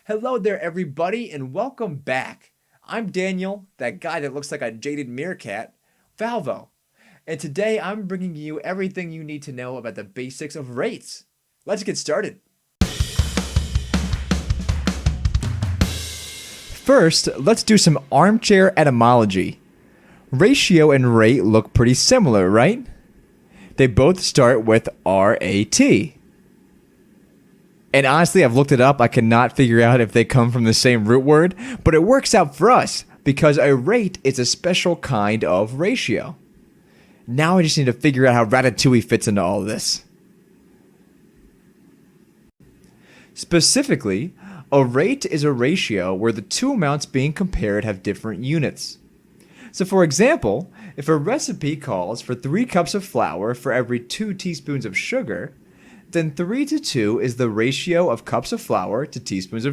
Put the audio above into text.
Hello there, everybody, and welcome back. I'm Daniel, that guy that looks like a jaded meerkat, Valvo. And today I'm bringing you everything you need to know about the basics of rates. Let's get started. First, let's do some armchair etymology. Ratio and rate look pretty similar, right? They both start with RAT. And honestly, I've looked it up. I cannot figure out if they come from the same root word, but it works out for us because a rate is a special kind of ratio. Now I just need to figure out how ratatouille fits into all of this. Specifically, a rate is a ratio where the two amounts being compared have different units. So for example, if a recipe calls for 3 cups of flour for every 2 teaspoons of sugar, then 3 to 2 is the ratio of cups of flour to teaspoons of